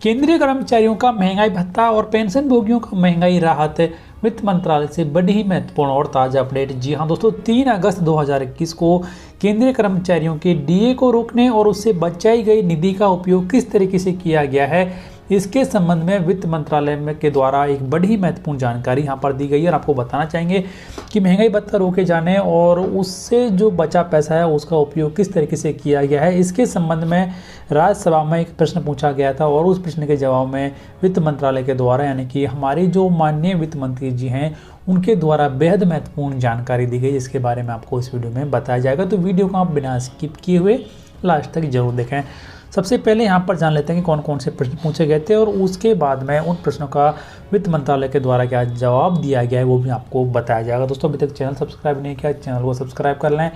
केंद्रीय कर्मचारियों का महंगाई भत्ता और पेंशन भोगियों का महंगाई राहत, वित्त मंत्रालय से बड़ी ही महत्वपूर्ण और ताज़ा अपडेट। जी हाँ दोस्तों, 3 अगस्त 2021 को केंद्रीय कर्मचारियों के डीए को रोकने और उससे बचाई गई निधि का उपयोग किस तरीके से किया गया है, इसके संबंध में वित्त मंत्रालय के द्वारा एक बड़ी महत्वपूर्ण जानकारी यहाँ पर दी गई है। और आपको बताना चाहेंगे कि महंगाई भत्ता रोके जाने और उससे जो बचा पैसा है उसका उपयोग किस तरीके से किया गया है, इसके संबंध में राज्यसभा में एक प्रश्न पूछा गया था और उस प्रश्न के जवाब में वित्त मंत्रालय के द्वारा यानी कि हमारे जो माननीय वित्त मंत्री जी हैं उनके द्वारा बेहद महत्वपूर्ण जानकारी दी गई, जिसके बारे में आपको इस वीडियो में बताया जाएगा। तो वीडियो को आप बिना स्किप किए हुए लास्ट तक जरूर देखें। सबसे पहले यहाँ पर जान लेते हैं कि कौन कौन से प्रश्न पूछे गए थे और उसके बाद में उन प्रश्नों का वित्त मंत्रालय के द्वारा क्या जवाब दिया गया है वो भी आपको बताया जाएगा। दोस्तों, अभी तक चैनल सब्सक्राइब नहीं किया, चैनल को सब्सक्राइब कर लें,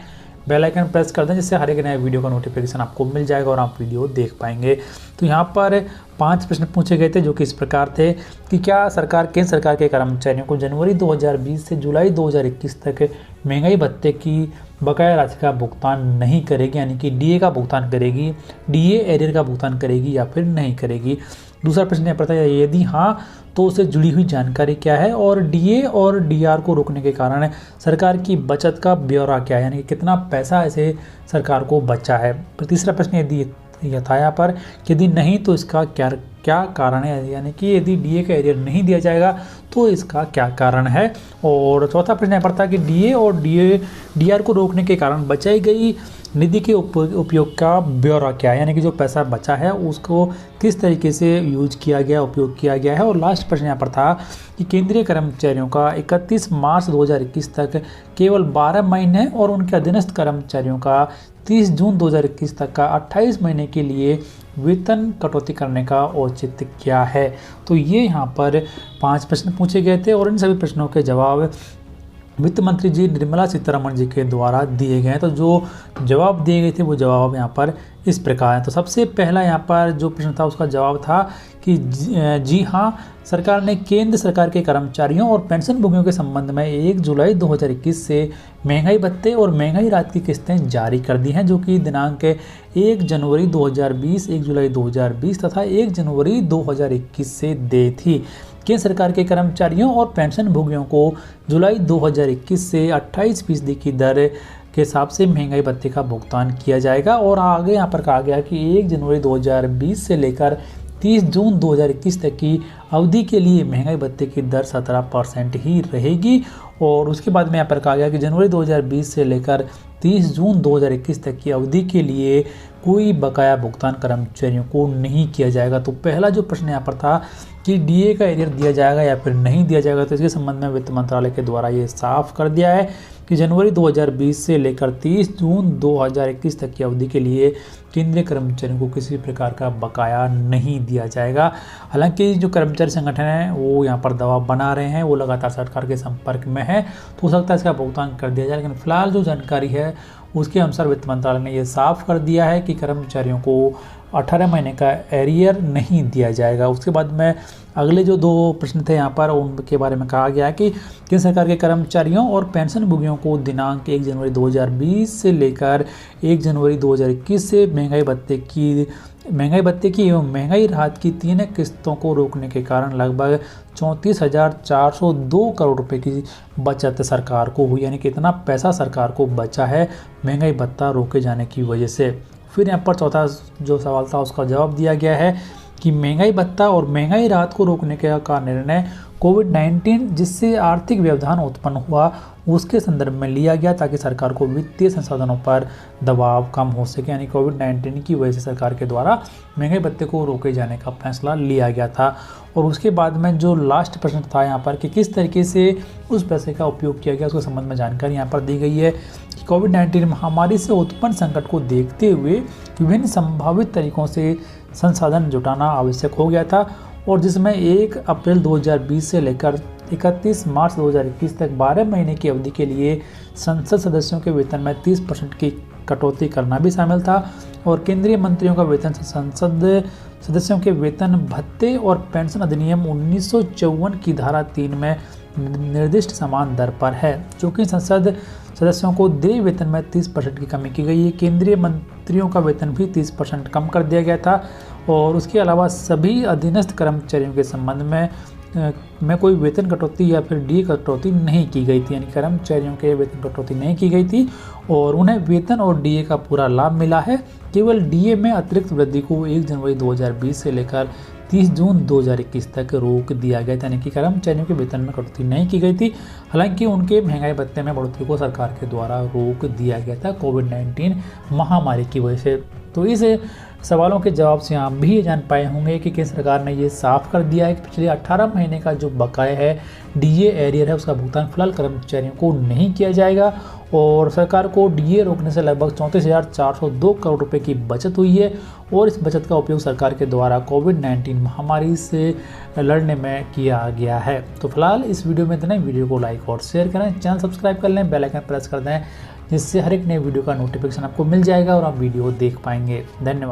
बेल आइकन प्रेस कर दें, जिससे हर एक नए वीडियो का नोटिफिकेशन आपको मिल जाएगा और आप वीडियो देख पाएंगे। तो यहाँ पर 5 प्रश्न पूछे गए थे जो कि इस प्रकार थे कि क्या सरकार केंद्र सरकार के कर्मचारियों को जनवरी 2020 से जुलाई 2021 तक महंगाई भत्ते की बकाया राशि का भुगतान नहीं करेगी, यानी कि डीए का भुगतान करेगी, डीए एरियर का भुगतान करेगी या फिर नहीं करेगी। दूसरा प्रश्न यहाँ पर था यदि हाँ तो उससे जुड़ी हुई जानकारी क्या है और डीए और डीआर को रोकने के कारण सरकार की बचत का ब्यौरा क्या है, यानी कि कितना पैसा ऐसे सरकार को बचा है। तीसरा प्रश्न यह था यहाँ पर यदि नहीं तो इसका क्या कारण है, यानी कि यदि डीए का एरियर नहीं दिया जाएगा तो इसका क्या कारण है। और चौथा प्रश्न यहाँ पर था कि डीए और डीआर को रोकने के कारण बचाई गई निधि के उपयोग का ब्यौरा क्या है, यानी कि जो पैसा बचा है उसको किस तरीके से यूज किया गया, उपयोग किया गया है। और लास्ट प्रश्न यहाँ पर था कि केंद्रीय कर्मचारियों का 31 मार्च 2021 तक केवल 12 महीने और उनके अधीनस्थ कर्मचारियों का 30 जून 2021 तक का 28 महीने के लिए वेतन कटौती करने का औचित्य क्या है। तो ये यहाँ पर 5 प्रश्न पूछे गए थे और इन सभी प्रश्नों के जवाब वित्त मंत्री जी निर्मला सीतारमण जी के द्वारा दिए गए हैं। तो जो जवाब दिए गए थे वो जवाब यहाँ पर इस प्रकार है। तो सबसे पहला यहाँ पर जो प्रश्न था उसका जवाब था कि जी हाँ, सरकार ने केंद्र सरकार के कर्मचारियों और पेंशन भोगियों के संबंध में 1 जुलाई 2021 से महंगाई भत्ते और महंगाई राहत की किस्तें जारी कर दी हैं, जो कि दिनांक 1 जनवरी 2020, 1 जुलाई 2020 तथा 1 जनवरी 2021 से दे थी। केंद्र सरकार के कर्मचारियों और पेंशन भोगियों को जुलाई 2021 से 28% की दर के हिसाब से महंगाई भत्ते का भुगतान किया जाएगा। और आगे यहाँ पर कहा गया कि 1 जनवरी 2020 से लेकर 30 जून 2021 तक की अवधि के लिए महंगाई भत्ते की दर 17% ही रहेगी। और उसके बाद में यहाँ पर कहा गया कि जनवरी 2020 से लेकर 30 जून 2021 तक की अवधि के लिए कोई बकाया भुगतान कर्मचारियों को नहीं किया जाएगा। तो पहला जो प्रश्न यहाँ पर था कि डीए का एरियर दिया जाएगा या फिर नहीं दिया जाएगा, तो इसके संबंध में वित्त मंत्रालय के द्वारा ये साफ कर दिया है कि जनवरी 2020 से लेकर 30 जून 2021 तक की अवधि के लिए केंद्रीय कर्मचारियों को किसी प्रकार का बकाया नहीं दिया जाएगा। हालांकि जो कर्मचारी संगठन है वो यहाँ पर दबाव बना रहे हैं, वो लगातार सरकार के संपर्क में है, तो हो सकता है इसका भुगतान कर दिया जाए। लेकिन फिलहाल जो जानकारी है उसके अनुसार वित्त मंत्रालय ने यह साफ कर दिया है कि कर्मचारियों को 18 महीने का एरियर नहीं दिया जाएगा। उसके बाद में अगले जो 2 प्रश्न थे यहाँ पर उनके बारे में कहा गया कि केंद्र सरकार के कर्मचारियों और पेंशन भोगियों को दिनांक 1 जनवरी 2020 से लेकर 1 जनवरी 2021 से महंगाई भत्ते की एवं महंगाई राहत की 3 किस्तों को रोकने के कारण लगभग 34,402 करोड़ रुपए की बचत सरकार को हुई, यानी कि इतना पैसा सरकार को बचा है महंगाई भत्ता रोके जाने की वजह से। फिर यहाँ पर चौथा जो सवाल था उसका जवाब दिया गया है कि महंगाई भत्ता और महंगाई राहत को रोकने का निर्णय कोविड-19 जिससे आर्थिक व्यवधान उत्पन्न हुआ उसके संदर्भ में लिया गया, ताकि सरकार को वित्तीय संसाधनों पर दबाव कम हो सके, यानी कोविड-19 की वजह से सरकार के द्वारा महंगाई भत्ते को रोके जाने का फैसला लिया गया था। और उसके बाद में जो लास्ट प्रश्न था यहाँ पर कि किस तरीके से उस पैसे का उपयोग किया गया, उसके संबंध में जानकारी यहाँ पर दी गई है कि कोविड-19 महामारी से उत्पन्न संकट को देखते हुए विभिन्न संभावित तरीकों से संसाधन जुटाना आवश्यक हो गया था, और जिसमें 1 अप्रैल 2020 से लेकर 31 मार्च 2021 तक 12 महीने की अवधि के लिए संसद सदस्यों के वेतन में 30% की कटौती करना भी शामिल था। और केंद्रीय मंत्रियों का वेतन संसद सदस्यों के वेतन भत्ते और पेंशन अधिनियम 1954 की धारा 3 में निर्दिष्ट समान दर पर है, जो कि संसद सदस्यों को देय वेतन में 30% की कमी की गई है। केंद्रीय मंत्रियों का वेतन भी 30% कम कर दिया गया था और उसके अलावा सभी अधीनस्थ कर्मचारियों के संबंध में कोई वेतन कटौती या फिर डीए कटौती नहीं की गई थी, यानी कर्मचारियों के वेतन कटौती नहीं की गई थी और उन्हें वेतन और डीए का पूरा लाभ मिला है। केवल डीए में अतिरिक्त वृद्धि को 1 जनवरी 2020 से लेकर 30 जून 2021 तक रोक दिया गया था, यानी कि कर्मचारियों के वेतन में कटौती नहीं की गई थी। हालांकि उनके महंगाई भत्ते में बढ़ोतरी को सरकार के द्वारा रोक दिया गया था कोविड-19 महामारी की वजह से। तो इस सवालों के जवाब से आप भी ये जान पाए होंगे कि केंद्र सरकार ने ये साफ कर दिया है कि पिछले 18 महीने का जो बकाया है डीए एरियर है उसका भुगतान फिलहाल कर्मचारियों को नहीं किया जाएगा और सरकार को डीए रोकने से लगभग 34,402 करोड़ रुपए की बचत हुई है और इस बचत का उपयोग सरकार के द्वारा कोविड-19 महामारी से लड़ने में किया गया है। तो फिलहाल इस वीडियो में इतना ही। वीडियो को लाइक और शेयर करें, चैनल सब्सक्राइब कर लें, बेल आइकन प्रेस कर दें, जिससे हर एक नए वीडियो का नोटिफिकेशन आपको मिल जाएगा और आप वीडियो देख पाएंगे। धन्यवाद।